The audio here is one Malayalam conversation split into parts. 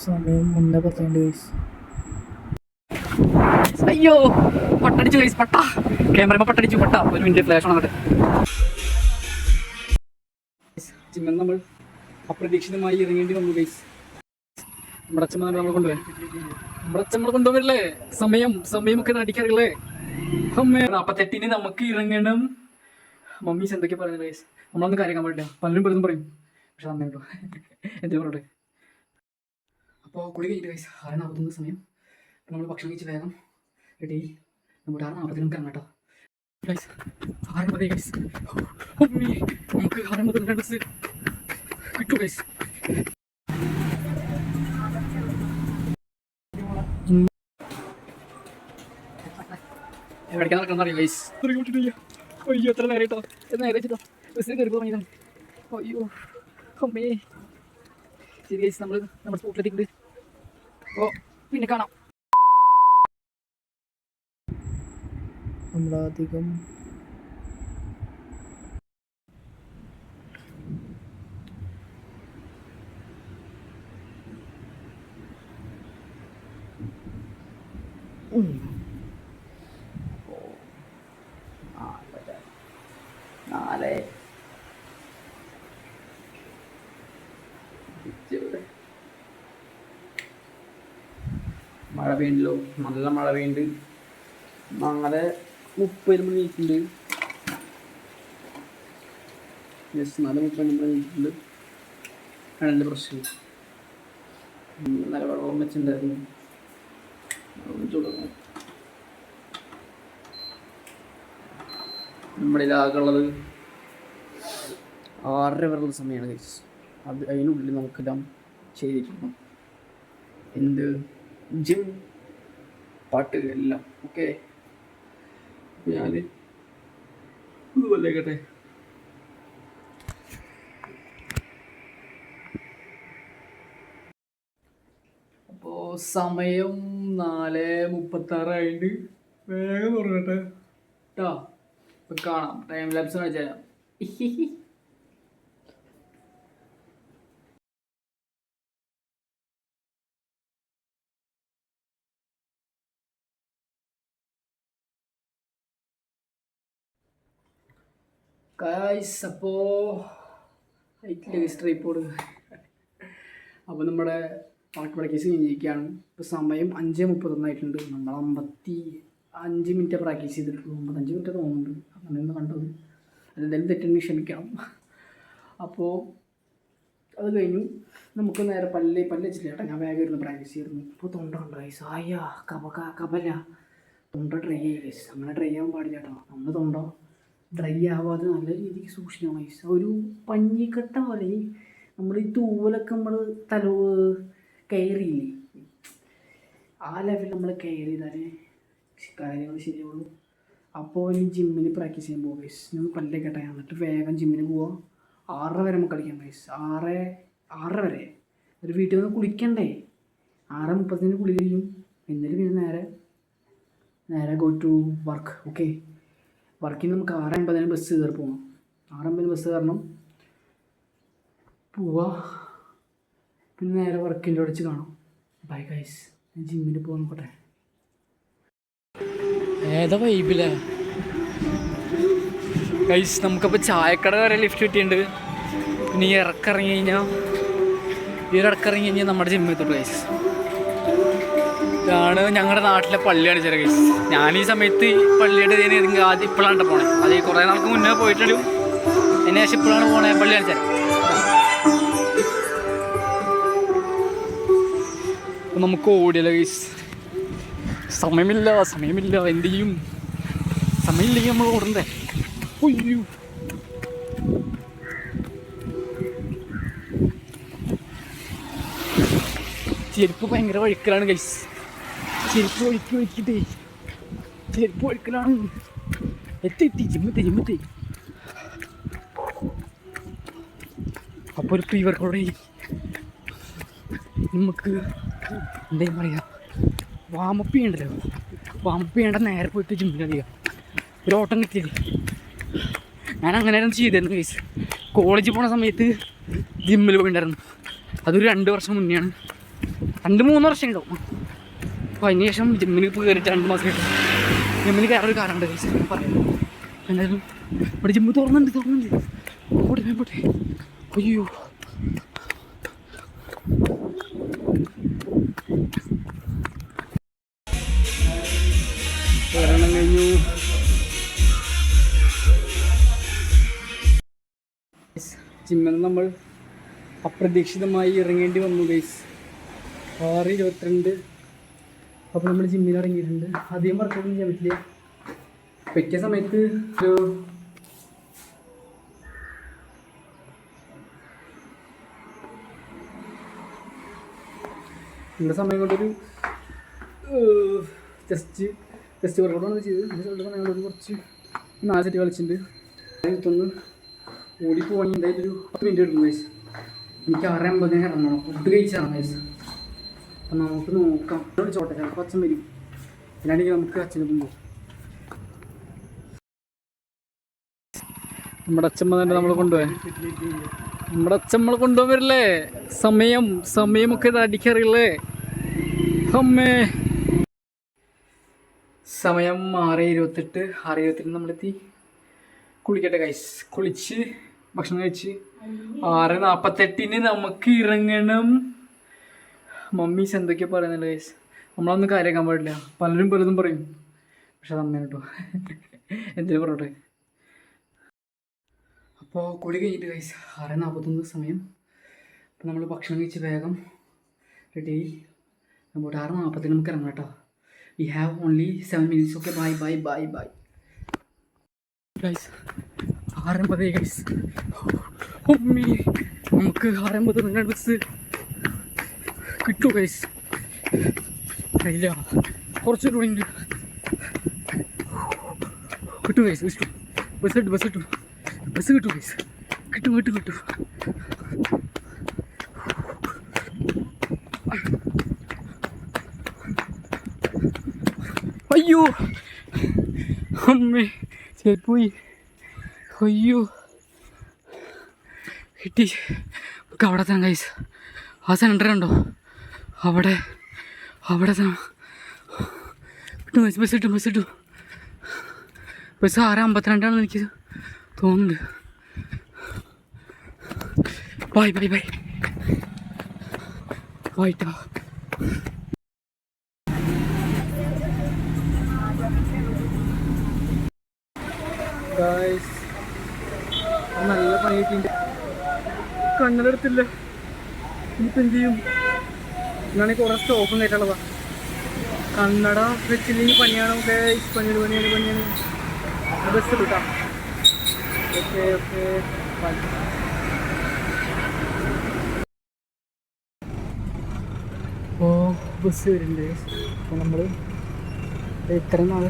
സമയം 1:10 വയസ്സ്. അയ്യോ പട്ടടിച്ചു ഗൈസ്, പട്ട ക്യാമറ പട്ടടിച്ചു, പട്ട. ഒരു മിനിറ്റ് ഫ്ലാഷ് ആണ്. ജിമ്മിൽ നമ്മൾ അപ്രതീക്ഷിതമായി ഇറങ്ങേണ്ടി വന്നു ഗൈസ്. നമ്മുടെ അച്ഛമ്മ നമ്മൾ കൊണ്ടുപോയി, നമ്മുടെ അച്ഛമ്മ കൊണ്ടുപോകല്ലേ. സമയമൊക്കെ നടിക്കാറില്ലേ അമ്മേ. 48 നമുക്ക് ഇറങ്ങണം. മമ്മീസ് എന്തൊക്കെ പറയുന്നത് ഗൈസ്, നമ്മളൊന്നും കാര്യക്കാൻ പാടില്ല. പലരും പലതും പറയും, പക്ഷെ അമ്മ കേട്ടോ എന്തെങ്കിലും പറയട്ടെ. അപ്പോൾ കുളി കഴിഞ്ഞിട്ട് ഗൈസ് 6:41 സമയം. നമ്മൾ ഭക്ഷണം കഴിച്ച് വേഗം റെഡി. നമ്മുടെ 6:40 നമുക്ക് ഇറങ്ങാം കേട്ടോ ഗൈസ്. 6:40 ഗൈസ്. നമുക്ക് 6:42 കിട്ടു ഗൈസ്. എവിടേക്കാണ് നടക്കണം അറിയാം ഗൈസ്. അയ്യോ എത്ര നേരം കേട്ടോ, നേരെ വെച്ചിട്ടോ ബസ്സിൽ കയറി പോകാൻ. അയ്യോ അമ്മേ. ശരി ഗൈസ്, നമ്മുടെ സ്പോട്ടിലെത്തിയിട്ടുണ്ട്. അപ്പോൾ പിന്നെ കാണാം. നമ്മളധികം മഴ പെയ്യണ്ടല്ലോ, നല്ല മഴ പെയ്യുന്നുണ്ട്. നാളെ 30 മണി നീക്കുന്നുണ്ട്. യെസ്, 30 മണി നീക്കുന്നുണ്ട്. രണ്ട് പ്രശ്നം. നല്ല വെള്ളം വെച്ചിട്ടുണ്ടായിരുന്നു. നമ്മുടെ ഇതിലാകുള്ളത് 6:30 വരെയുള്ള സമയമാണ് ഗൈസ്. അതിനുള്ളിൽ നമുക്കെല്ലാം ചെയ്തിരിക്കണം. എന്ത് ജിം, പാട്ട് എല്ലാം ഓക്കെ. ഞാൻ ഇതുപോലെയാകട്ടെ. അപ്പോൾ സമയം 4:36 വേഗം തുറക്കട്ടെ കേട്ടോ. ഇപ്പം കാണാം, ടൈം ലാപ്സ് കാണിച്ചു തരാം. ഗൈസ് അപ്പോൾ ട്രൈപ്പോഡ്. അപ്പോൾ നമ്മുടെ പാട്ട് പ്രാക്ടീസ് കഴിഞ്ഞിരിക്കുകയാണ്. ഇപ്പോൾ സമയം 5:31 നമ്മൾ 55 മിനിറ്റ് പ്രാക്ടീസ് ചെയ്തിട്ടുള്ളൂ. 55 മിനിറ്റ് തോന്നുന്നുണ്ട്, അങ്ങനെയൊന്ന് കണ്ടത്. അതെന്തായാലും തെറ്റെന്ന് ക്ഷമിക്കണം. അപ്പോൾ അത് കഴിഞ്ഞു. നമുക്ക് നേരെ പല്ല് വെച്ചില്ല ചേട്ടാ, ഞാൻ വേഗം ഇരുന്ന് പ്രാക്ടീസ് ചെയ്തിരുന്നു. ഇപ്പോൾ തൊണ്ട ഉണ്ട് ഗൈസ്. ആയ്യാ കബല തൊണ്ട ഡ്രൈ ആയി ഗൈസ്. അങ്ങനെ ഡ്രൈ ആവാൻ പാടില്ല കേട്ടോ. നമ്മൾ തൊണ്ട ഡ്രൈ ആവാതെ നല്ല രീതിക്ക് സൂക്ഷിക്കണം ഗൈസ്. ഒരു പഞ്ഞിക്കട്ട പോലെ നമ്മൾ ഈ തൂവലൊക്കെ നമ്മൾ കയറിയില്ലേ, ആ ലെവലിൽ നമ്മൾ കെയർ ചെയ്താലേ കാര്യങ്ങൾ ശരിയാവുള്ളൂ. അപ്പോൾ ഇനി ജിമ്മിൽ പ്രാക്ടീസ് ചെയ്യാൻ പോകും ഗൈസ്. നമ്മൾ പല്ലൊക്കെ ഇട്ടാൽ എന്നിട്ട് വേഗം ജിമ്മിന് പോവാം. 6:30 വരെ നമുക്ക് കളിക്കാം ഗൈസ്. 6:30 വരെ ഒരു വീട്ടിൽ നിന്ന് കുളിക്കണ്ടേ. 6:30 കുളി കഴിയും. എന്നിട്ട് പിന്നെ നേരെ ഗോ ടു വർക്ക്. ഓക്കെ, വർക്കിന് നമുക്ക് 6:50 ബസ് കയറി പോകണം. 6:50 ബസ് കയറണം, പോവാ. പിന്നെ നേരെ വർക്കിൻ്റെ അടിച്ച് കാണാം. ബൈ ഗൈസ്, ഞാൻ ജിമ്മിൽ പോകാൻ നോക്കട്ടെ. ഏതാ വൈബില്ലേ ഗൈസ്. നമുക്കപ്പോൾ ചായക്കട വരെ ലിഫ്റ്റ് കിട്ടിയിട്ടുണ്ട്. പിന്നെ ഈ ഇറക്കിറങ്ങി കഴിഞ്ഞാൽ നമ്മുടെ ജിമ്മിൽ എത്തുള്ളൂ ഗൈസ്. ഇതാണ് ഞങ്ങളുടെ നാട്ടിലെ പള്ളിയാണ് ചില ഗൈസ്. ഞാൻ ഈ സമയത്ത് പള്ളിയുടെ ആദ്യം ഇപ്പോഴാണ് പോണേ. അത് കുറേ നാൾക്ക് മുന്നേ പോയിട്ടുള്ളൂ, എന്നെ ശേഷം ഇപ്പോഴാണ് പോണേ. പള്ളിയാണ് ചില. നമുക്ക് ഓടിയല്ല ഗൈസ്. സമയമില്ല എന്ത് ചെയ്യും. സമയമില്ലെങ്കിൽ നമ്മൾ ഓടണ്ടേ. അയ്യോ ചെരുപ്പ് ഭയങ്കര വഴുക്കലാണ് ഗൈസ്. ചെരുപ്പ് ഒഴിക്കലാണ്. എത്തി ജിമ്മത്തെ. അപ്പോൾ ഒരു പ്രീ വർക്കൗട്ട് നമുക്ക് എന്തായാലും പറയാം, വാമപ്പ് ചെയ്യണ്ടല്ലോ. വാമപ്പ് ചെയ്യേണ്ട നേരെ പോയിട്ട് ജിമ്മിലധികം ഒരു ഓട്ടം കിട്ടിയത്. ഞാൻ അങ്ങനെയായിരുന്നു ചെയ്തിരുന്നു ഗൈസ്. കോളേജിൽ പോണ സമയത്ത് ജിമ്മിൽ പോയിട്ടുണ്ടായിരുന്നു. അതൊരു 2 വർഷം മുന്നെയാണ്. 2-3 വർഷം ഉണ്ടാവും. അപ്പോൾ അതിന് ശേഷം ജിമ്മിന് ഇപ്പോൾ കയറിയിട്ട് 2 മാസം കഴിഞ്ഞു. ജിമ്മിന് കയറൊരു കാരണമുണ്ട് ഗൈസ്, പറയാം. എന്തായാലും ഇവിടെ ജിമ്മ് തുറന്നുണ്ട്. പോട്ടെ. അയ്യോ ഒരെണ്ണം കഴിഞ്ഞു. ജിമ്മിൽ നമ്മൾ അപ്രതീക്ഷിതമായി ഇറങ്ങേണ്ടി വന്നു ഗൈസ്. 6:22. അപ്പോൾ നമ്മൾ ജിമ്മിൽ ഇറങ്ങിയിട്ടുണ്ട്. അധികം വർക്കൗട്ടൊന്നും ചെയ്യാൻ പറ്റില്ല. പറ്റിയ സമയത്ത് ഒരു നമ്മുടെ സമയം കൊണ്ടൊരു ജസ്റ്റ് വർക്കൗട്ടാണ് ചെയ്തത്. സമയം കൊണ്ടൊരു കുറച്ച് 4 സെറ്റ് കളിച്ചിട്ടുണ്ട്. ഒന്ന് ഓടിപ്പോവാണെങ്കിൽ എന്തായാലും ഒരു 10 മിനിറ്റ് എടുക്കും ഗൈസ്. എനിക്ക് 6:50 ഇറങ്ങണം. ഫുഡ് കഴിച്ചാണ് ഗൈസ്. അപ്പം നമുക്ക് നോക്കാം. ചോട്ടെ ചിലപ്പോൾ അച്ഛൻ വരും. അല്ലാണ്ടെങ്കിൽ നമുക്ക് അച്ഛനൊപ്പം പോകും. നമ്മുടെ അച്ഛമ്മ തന്നെ നമ്മളെ കൊണ്ടുപോകാൻ. നമ്മുടെ അച്ഛമ്മളെ കൊണ്ടുപോകാൻ വരില്ലേ? സമയമൊക്കെ ഇത് അടിക്കാറില്ലേ അമ്മേ. സമയം 6:28 നമ്മളെത്തി. കുളിക്കട്ടെ ഗൈസ്. കുളിച്ച് ഭക്ഷണം കഴിച്ച് 6:48 നമുക്ക് ഇറങ്ങണം. മമ്മീസ് എന്തൊക്കെയാണ് പറയുന്നുണ്ട് ഗൈസ്. നമ്മളൊന്നും കാര്യമാക്കാൻ പാടില്ല. പലതും പറയും. പക്ഷെ അത് അമ്മയാണ് കേട്ടോ. എന്തിനും പറയട്ടെ. അപ്പോൾ കുളി കഴിഞ്ഞിട്ട് ഗൈസ് 6:41 സമയം. അപ്പോൾ നമ്മൾ ഭക്ഷണം കഴിച്ച് വേഗം റെഡി. അപ്പോൾ 6:40 നമുക്ക് ഇറങ്ങാം കേട്ടോ. We have only 7 minutes. Okay, bye guys. 6:50 guys. നമുക്ക് 6:50 ബസ് കിട്ടൂ ഗൈസ്. ഇല്ല, കുറച്ചുകൂടി ഉണ്ട്. കിട്ടും ഗൈസ്. ബസ് കിട്ടും ഗൈസ്. കിട്ടും. അയ്യോ അമ്മേ, പോയി. അയ്യോ കിട്ടി. നമുക്ക് അവിടെ തന്നെ ഗൈസ്. ആ സെൻറ്റർ ഉണ്ടോ? അവിടെ കിട്ടും ഗൈസ്. ബസ് കിട്ടും. ബസ് 6:52 എനിക്ക് തോന്നുന്നുണ്ട്. ബൈ ട്ടോ. ഗൈസ് നല്ല പണി കിട്ടിയിട്ടുണ്ട്. കണ്ണെടുത്തില്ല. ഇനിയിപ്പോൾ എന്ത് ചെയ്യും? ഇന്നാണെങ്കിൽ കുറേ സ്റ്റോപ്പും കയറ്റുള്ളതാണ്. കണ്ണട വെച്ചില്ലെങ്കിൽ പണിയാണ്. പണിയാണ്. ബസ് കിട്ടാം. ഓക്കെ അപ്പോൾ ബസ് വരുന്നുണ്ട്. അപ്പോൾ നമ്മൾ ഇത്രയും നാൾ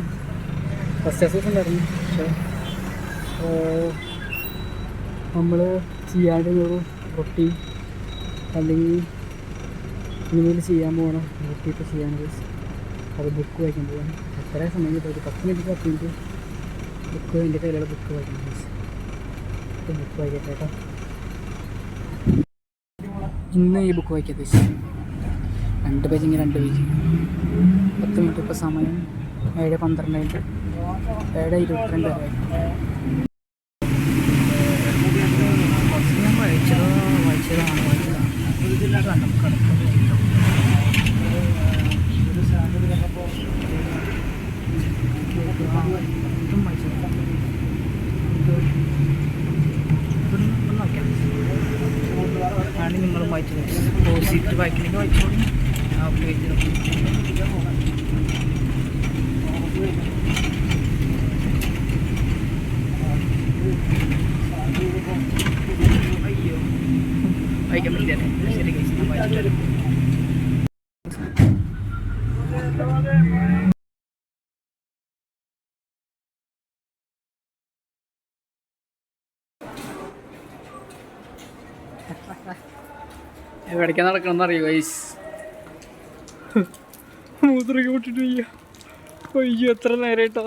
ഫസ്റ്റ് ദിവസം ഉണ്ടായിരുന്നു. പക്ഷേ നമ്മൾ ചെയ്യാണ്ട് ഒരു റൊട്ടി അല്ലെങ്കിൽ ഇനിമേൽ ചെയ്യാൻ പോകണം. റൊട്ടി ഇപ്പോൾ ചെയ്യാൻ അത് ബുക്ക് വായിക്കാൻ പോകണം. എത്ര സമയം കിട്ടും? ഒരു 10 മിനിറ്റ് ബുക്ക് എൻ്റെ കയ്യിലുള്ള ബുക്ക് വായിക്കണം. ബുക്ക് വായിക്കട്ടെ കേട്ടോ. ഇന്ന് ഈ ബുക്ക് വായിക്കാത്ത 2 പേജ് 10 മിനിറ്റ്. ഇപ്പോൾ സമയം 7:12 7:22 വരെ. നിങ്ങളും വായിച്ചത് പോസിറ്റ് വായിക്കണമെങ്കിൽ വായിച്ചോളൂ. അയ്യോ വായിക്കാൻ പറ്റില്ലേ? ശരി കഴിച്ച് ഞാൻ വായിച്ചിട്ട് എവിടേക്കാ നടക്കണമെന്ന് അറിയോ ഗൈസ്? മൂത്രമൊക്കെ പൊട്ടിട്ട് വയ്യ. അയ്യോ എത്ര നേരമായിട്ടോ.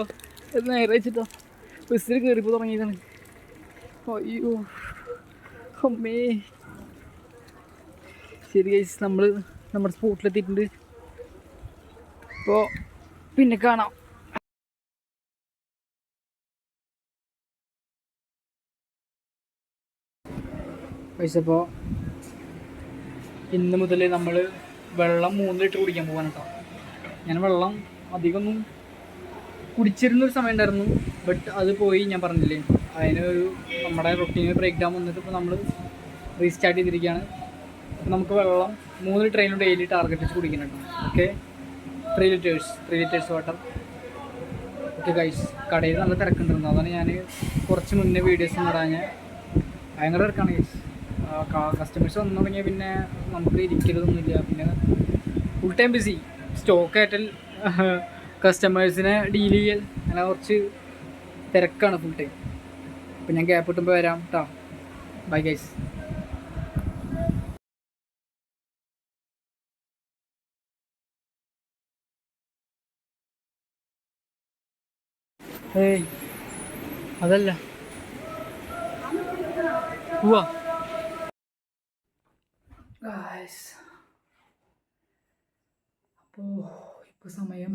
നേരെ വെച്ചിട്ടോ ബസ്സിൽ കയറിപ്പോൾ തുടങ്ങിയതാണ്. അയ്യോ അമ്മേ. ശരി ഗൈസ്, നമ്മൾ നമ്മുടെ സ്പോട്ടിലെത്തിയിട്ടുണ്ട്. അപ്പോൾ പിന്നെ കാണാം. അപ്പോൾ ഇന്ന് മുതൽ നമ്മൾ വെള്ളം 3 ലിറ്റർ കുടിക്കാൻ പോകാൻ കേട്ടോ. ഞാൻ വെള്ളം അധികമൊന്നും കുടിച്ചിരുന്നൊരു സമയം ഉണ്ടായിരുന്നു, ബട്ട് അത് പോയി. ഞാൻ പറഞ്ഞില്ലേ, അതിനൊരു നമ്മുടെ റൊട്ടീന് ബ്രേക്ക് ഡൗൺ വന്നിട്ട് ഇപ്പോൾ നമ്മൾ റീസ്റ്റാർട്ട് ചെയ്തിരിക്കുകയാണ്. അപ്പോൾ നമുക്ക് വെള്ളം 3 ലിറ്റർ ഡെയിലി ടാർഗറ്റ് വെച്ച് കുടിക്കണം കേട്ടോ. Okay, 3 litres water. Okay guys, കടയിൽ നല്ല തിരക്കുണ്ടായിരുന്നു, അതാണ് ഞാൻ കുറച്ച് മുന്നേ വീഡിയോസ് ഒന്നും ഇടാൻ. ഭയങ്കര തിരക്കാണ് ഗൈസ്. കസ്റ്റമേഴ്സ് വന്നു തുടങ്ങിയാൽ പിന്നെ നമുക്ക് ഇരിക്കരുതൊന്നുമില്ല, പിന്നെ ഫുൾ ടൈം ബിസി. സ്റ്റോക്ക് ആയിട്ടൽ കസ്റ്റമേഴ്സിനെ ഡീൽ ചെയ്യൽ, അങ്ങനെ കുറച്ച് തിരക്കാണ് ഫുൾ ടൈം. അപ്പോൾ ഞാൻ ഗ്യാപ്പ് കിട്ടുമ്പോൾ വരാം കേട്ടോ. Bye guys. ഏയ് അതല്ല പോവാ ഗൈസ്. അപ്പോൾ ഇപ്പോൾ സമയം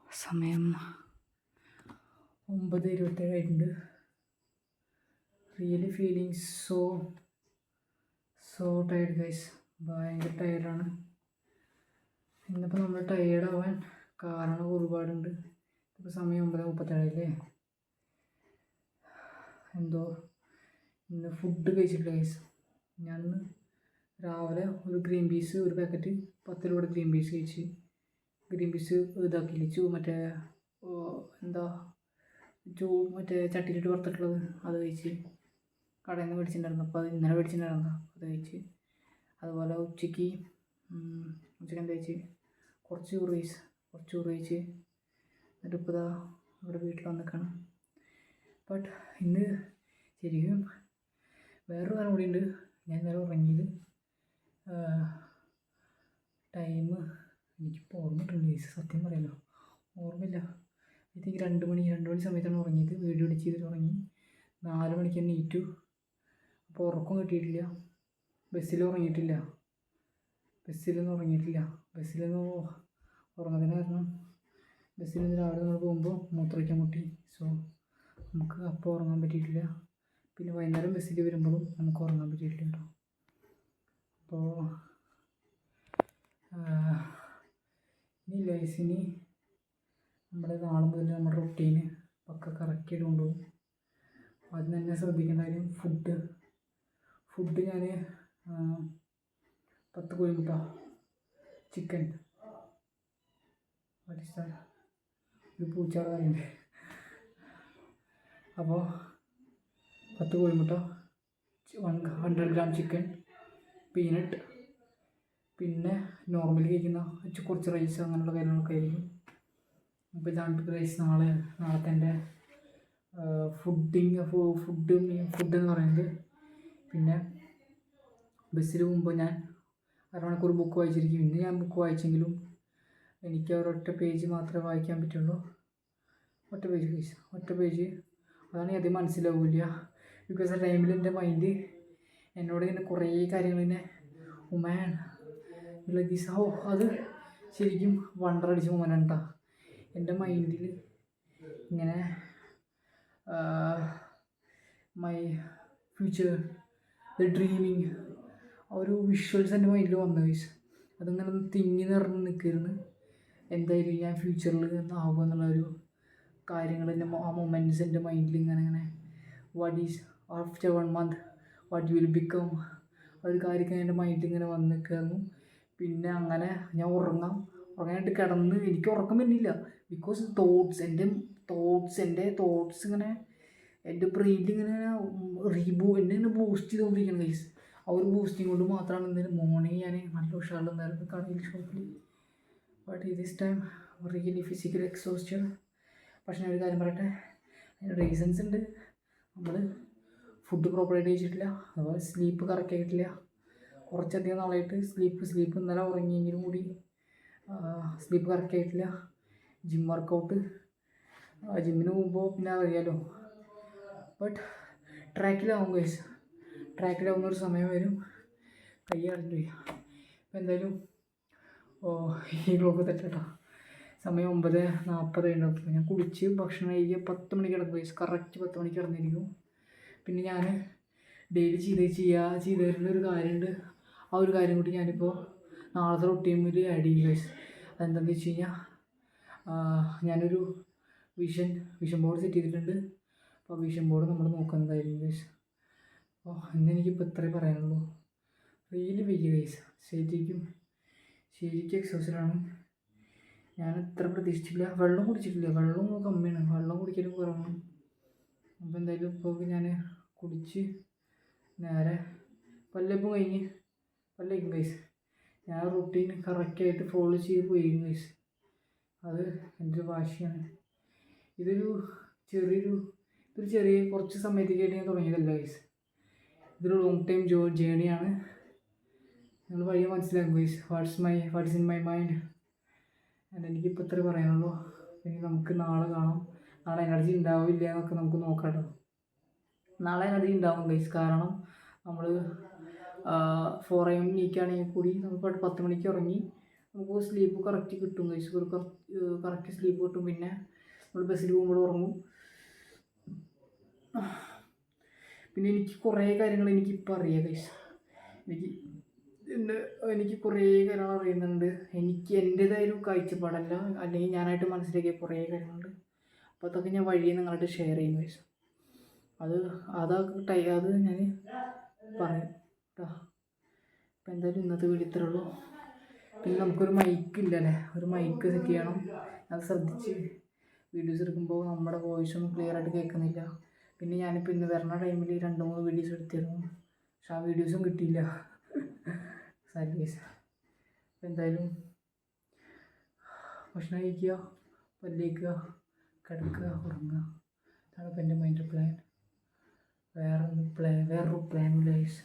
9:27 ആയിട്ടുണ്ട്. Really feeling so tired guys. ഭയങ്കര ടയർഡാണ്. ഇന്നിപ്പോൾ നമ്മൾ ടയേർഡാവാൻ കാരണം ഒരുപാടുണ്ട്. ഇപ്പോൾ സമയം 9:37 എന്തോ ഇന്ന് ഫുഡ് കഴിച്ചിട്ടില്ല ഗൈസ്. ഞാൻ രാവിലെ ഒരു ഗ്രീൻ പീസ്, ഒരു പാക്കറ്റ് 10 രൂപയുടെ ഗ്രീൻ പീസ് കഴിച്ച്. ഗ്രീൻ പീസ് ഇതാക്കി മറ്റേ മറ്റേ ചട്ടിയിലിട്ട് വറുത്തിട്ടുള്ളത് അത് കഴിച്ച്. കടയിൽ നിന്ന് മേടിച്ചിട്ടുണ്ടായിരുന്നു, അപ്പോൾ അത് ഇന്നലെ മേടിച്ചിട്ടുണ്ടായിരുന്നു, അത് കഴിച്ച്. അതുപോലെ ഉച്ചയ്ക്ക് എന്താ കഴിച്ച്, കുറച്ച് ചോറ് കഴിച്ച്. എന്നിട്ട് ഇപ്പോൾ ഇവിടെ വീട്ടിൽ വന്നിക്കാണ്. ബട്ട് ഇന്ന് ശരിക്കും വേറൊരു കാര്യം കൂടി ഉണ്ട്. ഞാൻ ഇന്നലെ ഉറങ്ങിയത് ടൈം എനിക്കിപ്പോൾ ഓർമ്മയിട്ടുണ്ട്, സത്യം പറയാലോ ഓർമ്മയില്ല. ഇതിക്ക് 2 മണി സമയത്താണ് ഉറങ്ങിയത്. വീഡിയോ എഡിറ്റ് ചെയ്തിട്ട് ഉറങ്ങി. 4 മണിക്ക് തന്നെ എണീറ്റു. അപ്പോൾ ഉറക്കം കിട്ടിയിട്ടില്ല. ബസ്സിലൊന്നും ഉറങ്ങിയിട്ടില്ല. ബസ്സിലൊന്നും ഉറങ്ങുന്നതിന് കാരണം ബസ്സിൽ നിന്ന് രാവിലെ നമ്മൾ പോകുമ്പോൾ മൂത്രമൊഴിക്കാൻ മുട്ടി. സോ നമുക്ക് അപ്പോൾ ഉറങ്ങാൻ പറ്റിയിട്ടില്ല. പിന്നെ വൈകുന്നേരം ബസ്സിൽ വരുമ്പോഴും നമുക്ക് ഉറങ്ങാൻ പറ്റിയിട്ടില്ല കേട്ടോ. അപ്പോൾ ഇനി നമ്മുടെ നാളെ മുതൽ നമ്മുടെ റൊട്ടീന് പക്ക കറക്റ്റ് ചെയ്ത് കൊണ്ടുപോകും. അതിന് തന്നെ ശ്രദ്ധിക്കേണ്ട കാര്യം ഫുഡ് ഞാൻ 10 കോഴിമുട്ട, ചിക്കൻ, ഒരു പൂച്ചയുടെ കാര്യമുണ്ട്. അപ്പോൾ 10 കോഴിമുട്ട, 100 ഗ്രാം ചിക്കൻ, പീനട്ട്, പിന്നെ നോർമലി കഴിക്കുന്ന കുറച്ച് റൈസ്, അങ്ങനെയുള്ള കാര്യങ്ങളൊക്കെ ആയിരിക്കും. അപ്പോൾ ഇതാണ് റൈസ് നാളത്തെ എൻ്റെ ഫുഡ് എന്ന് പറയുന്നത്. പിന്നെ ബസ്സിൽ പോകുമ്പോൾ ഞാൻ അരമണിക്കൂർ ബുക്ക് വായിച്ചിരിക്കും. ഇന്ന് ഞാൻ ബുക്ക് വായിച്ചെങ്കിലും എനിക്ക് ഒരൊറ്റ പേജ് മാത്രമേ വായിക്കാൻ പറ്റുള്ളൂ. ഒറ്റ പേജ്. അതാണ് അധികം മനസ്സിലാവില്ല. ബിക്കോസ് ആ ടൈമിൽ എൻ്റെ മൈൻഡ് എന്നോട് ഇങ്ങനെ കുറേ കാര്യങ്ങൾ ഇങ്ങനെ ഉമാൻ ലൈക്ക് ദിസ്. അത് ശരിക്കും വണ്ടറടിച്ച മൊമെൻ്റ് കേട്ടോ. എൻ്റെ മൈൻഡിൽ ഇങ്ങനെ മൈ ഫ്യൂച്ചർ, ദ ഡ്രീമിങ്, ആ ഒരു വിഷ്വൽസ് എൻ്റെ മൈൻഡിൽ വന്നു ഗൈസ്. അതിങ്ങനെ ഒന്ന് തിങ്ങി നിറഞ്ഞ് നിൽക്കരുന്ന്. എന്തായാലും ഞാൻ ഫ്യൂച്ചറിൽ ആവുക എന്നുള്ളൊരു കാര്യങ്ങൾ ആ മൊമെൻറ്റ്സ് എൻ്റെ മൈൻഡിൽ ഇങ്ങനെ what is after 1 month what you will become, ഒരു കാര്യമൊക്കെ എൻ്റെ മൈൻഡിൽ ഇങ്ങനെ വന്ന് നിൽക്കുന്നു. പിന്നെ അങ്ങനെ ഞാൻ ഉറങ്ങാനായിട്ട് കിടന്ന് എനിക്ക് ഉറക്കം വരുന്നില്ല. ബിക്കോസ് എൻ്റെ തോട്ട്സ് ഇങ്ങനെ എൻ്റെ ബ്രെയിനിൽ ഇങ്ങനെ എന്നെ ഇങ്ങനെ ബൂസ്റ്റ് ചെയ്തുകൊണ്ടിരിക്കുകയാണ് ഗൈസ്. ആ ഒരു ബൂസ്റ്റിംഗ് കൊണ്ട് മാത്രമാണ് ഇന്നലെ മോർണിംഗ് ഞാൻ നല്ല ഉഷാറുണ്ടായിരുന്നു കടയിൽ ഷോപ്പിൽ. But this time really physically exhausted. പക്ഷേ ഞാൻ ഒരു കാര്യം പറയട്ടെ, അതിന് റീസൺസ് ഉണ്ട്. നമ്മൾ ഫുഡ് പ്രോപ്പറായിട്ട് കഴിച്ചിട്ടില്ല, അതുപോലെ സ്ലീപ്പ് കറക്റ്റ് ആയിട്ടില്ല. കുറച്ചധികം നാളായിട്ട് സ്ലീപ്പ് ഇന്നലെ ഉറങ്ങിയെങ്കിലും കൂടി സ്ലീപ്പ് കറക്റ്റ് ആയിട്ടില്ല. ജിമ്മിന് പോകുമ്പോൾ പിന്നെ അറിയാലോ. ബട്ട് ട്രാക്കിലാവുന്നൊരു സമയം വരും. കൈ അടഞ്ഞു പോയി. അപ്പോൾ എന്തായാലും ഈ ബ്ലോഗ് തെറ്റട്ടോ. സമയം 9:40 കഴിഞ്ഞപ്പോൾ ഞാൻ കുളിച്ച് ഭക്ഷണം കഴിക്കുക 10 മണിക്ക് കിടക്കും. കറക്റ്റ് 10 മണിക്ക് കിടന്നിരിക്കും. പിന്നെ ഞാൻ ഡെയിലി ചെയ്തു തരുന്ന ഒരു കാര്യമുണ്ട്. ആ ഒരു കാര്യം കൂടി ഞാനിപ്പോൾ നാളത്തെ റൊട്ടീനിൽ ആഡ് ചെയ്യും ഗൈസ്. അതെന്താണെന്ന് വെച്ച് കഴിഞ്ഞാൽ ഞാനൊരു വിഷൻ ബോർഡ് സെറ്റ് ചെയ്തിട്ടുണ്ട്. അപ്പോൾ വിഷൻ ബോർഡ് നമ്മൾ നോക്കുന്നതായിരിക്കും ഗൈസ്. അപ്പോൾ ഇന്നെനിക്കിപ്പോൾ ഇത്രേ പറയാനുള്ളൂ. റിയലി വെയ്യ ഗൈസ്. ശരിക്കും എക്സോസിലാണ്. ഞാൻ ഇത്ര പ്രതീക്ഷിച്ചില്ല. വെള്ളം കുടിച്ചിട്ടില്ല. വെള്ളം കമ്മിയാണ്. വെള്ളം കുടിക്കലും കുറവാണ്. അപ്പോൾ എന്തായാലും ഇപ്പോൾ ഞാൻ കുടിച്ച് നേരെ പല്ലപ്പം പല്ലേക്കും ഗൈസ്. ഞാൻ റൊട്ടീൻ കറക്റ്റായിട്ട് ഫോളോ ചെയ്ത് പോയിരിക്കും ഗൈസ്. അത് എൻ്റെ വാശിയാണ്. ഇതൊരു ചെറിയ കുറച്ച് സമയത്തേക്കായിട്ട് ഞാൻ തുടങ്ങിയതല്ല ഗൈസ്. ഇതൊരു ലോങ് ടൈം ജേണിയാണ്. നിങ്ങൾ വഴിയെ മനസ്സിലാക്കും guys. What's in my mind. എനിക്കിപ്പോൾ ഇത്ര പറയാനുള്ളൂ. ഇനി നമുക്ക് നാളെ കാണാം. നാളെ എനർജി ഉണ്ടാവില്ല എന്നൊക്കെ നമുക്ക് നോക്കാം കേട്ടോ. നാളെ എനർജി ഉണ്ടാവും ഗൈസ്. കാരണം നമ്മൾ 4 AM നീക്കുകയാണെങ്കിൽ കൂടി നമുക്ക് 10 മണിക്ക് ഉറങ്ങി നമുക്ക് സ്ലീപ്പ് കറക്റ്റ് കിട്ടും ഗൈസ്. ഒരു കറക്റ്റ് സ്ലീപ്പ് കിട്ടും. പിന്നെ നമ്മൾ ബസ്സിൽ പോകുമ്പോൾ ഉറങ്ങും. പിന്നെ എനിക്ക് കുറേ കാര്യങ്ങൾ എനിക്കിപ്പോൾ അറിയാം ഗൈസ്. എനിക്ക് കുറേ കാര്യങ്ങൾ അറിയുന്നുണ്ട്. എനിക്ക് എൻ്റേതായൊരു കാഴ്ചപ്പാടല്ല, അല്ലെങ്കിൽ ഞാനായിട്ട് മനസ്സിലാക്കിയ കുറേ കാര്യങ്ങളുണ്ട്. അപ്പോൾ അതൊക്കെ ഞാൻ വഴിയെ നിങ്ങളായിട്ട് ഷെയർ ചെയ്യും ഗൈസ്. അത് ഞാൻ പറയും കേട്ടോ. അപ്പോൾ എന്തായാലും ഇന്നത്തെ വീഡിയോ ഇത്രേ ഉള്ളൂ. പിന്നെ നമുക്കൊരു മൈക്ക് ഇല്ലല്ലേ, ഒരു മൈക്ക് സെറ്റ് ചെയ്യണം. അത് ശ്രദ്ധിച്ച് വീഡിയോസ് എടുക്കുമ്പോൾ നമ്മുടെ വോയിസൊന്നും ക്ലിയർ ആയിട്ട് കേൾക്കുന്നില്ല. പിന്നെ ഞാനിപ്പോൾ ഇന്ന് വരുന്ന ടൈമിൽ 2-3 വീഡിയോസ് എടുത്തിരുന്നു. പക്ഷെ ആ വീഡിയോസും കിട്ടിയില്ല. സാരി ഗൈസ്. അപ്പോൾ എന്തായാലും ഭക്ഷണം കഴിക്കുക, പല്ലേക്കുക, കിടക്കുക, ഉറങ്ങുക. അതാണ് ഇപ്പോൾ എൻ്റെ മൈൻഡ് പ്ലാൻ. വേറൊരു plan guys.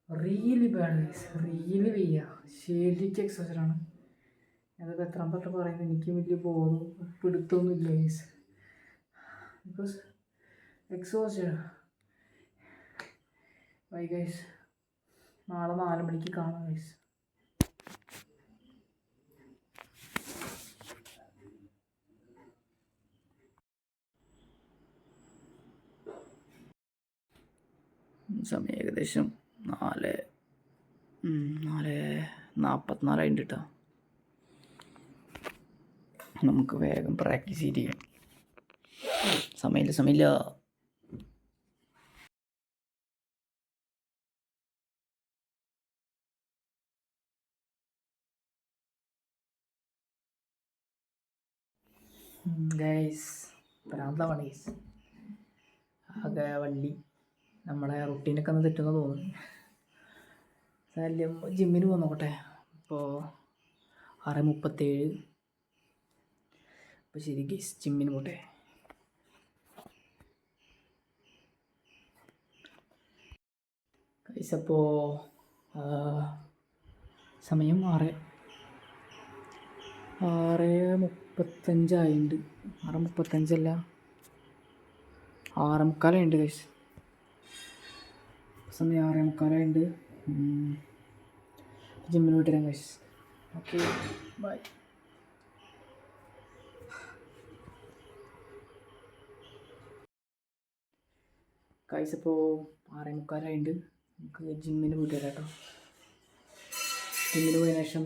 Really bad guys. Really വയ്യ. ശരിക്കും എക്സോഷനാണ്. ഞാനത് എത്രാമത്തെ പറയുന്നത് എനിക്ക് വലിയ പിടുത്തമൊന്നുമില്ല guys. Because exhaustion. Bye guys. നാളെ 4 മണിക്ക് കാണാം ഗൈസ്. സമയം ഏകദേശം 4:44 കേട്ടോ. നമുക്ക് വേഗം പ്രാക്ടീസ് ചെയ്യാം. സമയമില്ല. ഗൈസ് പ്രാന്തമാണ് ഗൈസ്. ആകെ വള്ളി. നമ്മളെ റൊട്ടീനൊക്കെ ഒന്ന് തെറ്റുന്ന തോന്നുന്നു. ശല്യം ജിമ്മിന് പോകാൻ നോക്കട്ടെ. ഇപ്പോൾ 6:37. അപ്പോൾ ശരി ഗൈസ്, ജിമ്മിന് പോട്ടെ. ഗൈസ് അപ്പോൾ സമയം 6:35 ആയിട്ടുണ്ട്. 6:35 അല്ല, 6:45 ആയിട്ടുണ്ട് ഗൈസ്. സമയം 6:45 ആയിട്ടുണ്ട്. ജിമ്മിന് പോയിട്ട് വരാം ഗൈസ്. Okay, by. ഗൈസ് അപ്പോൾ 6:45 ആയിട്ടുണ്ട്. നമുക്ക് ജിമ്മിന് പോയിട്ട് വരാം കേട്ടോ. ജിമ്മിന് പോയതിനു ശേഷം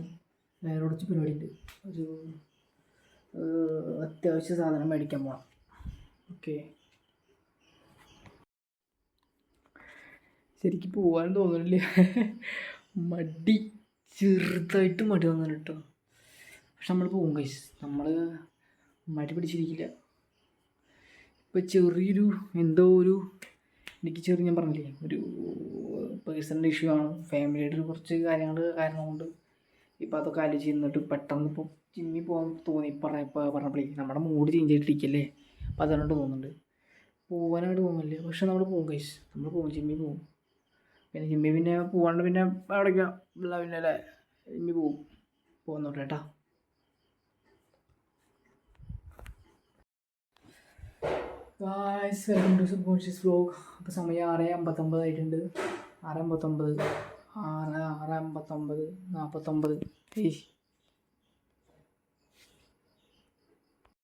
വേറെ കുറച്ച് പരിപാടിയുണ്ട്. ഒരു അത്യാവശ്യ സാധനം മേടിക്കാൻ പോകണം. ഓക്കെ, ശരിക്കും പോകാൻ തോന്നുന്നില്ല. ചെറുതായിട്ട് മടി തോന്നുന്നു കേട്ടോ. പക്ഷെ നമ്മൾ പോകും ഗൈസ്. നമ്മൾ മടി പിടിച്ചിരിക്കില്ല. ഇപ്പം ചെറിയൊരു എനിക്ക് ഞാൻ പറഞ്ഞില്ലേ, ഒരു പേഴ്സണൽ ഇഷ്യൂ ആണ്. ഫാമിലിയുടെ കുറച്ച് കാര്യങ്ങൾ കാരണം കൊണ്ട് ഇപ്പം അതൊക്കെ ആലോചിച്ച് ചെയ്യുന്നിട്ട് പെട്ടെന്ന് ഇപ്പോൾ ജിമ്മിൽ പോകാൻ തോന്നി. പറഞ്ഞപ്പോഴേ നമ്മുടെ മൂഡ് ചേഞ്ച് ആയിട്ടിരിക്കല്ലേ. അപ്പോൾ അതുകൊണ്ട് തോന്നുന്നുണ്ട്. പോകാനായിട്ട് തോന്നുന്നില്ല. പക്ഷെ നമ്മൾ പോകും ഗൈസ്. നമ്മൾ പോകും, ജിമ്മിൽ പോകും. പിന്നെ ജിമ്മിൽ പിന്നെ പോകാണ്ട് പിന്നെ അവിടേക്ക് ഉള്ള പിന്നെ അല്ലേ ജിമ്മിൽ പോകുന്നോട്ടെ കേട്ടോ. Guys, welcome to subconscious vlog. അപ്പോൾ സമയം 6:59 ആയിട്ടുണ്ട്. 6:59. 6:59 49. ഏയ്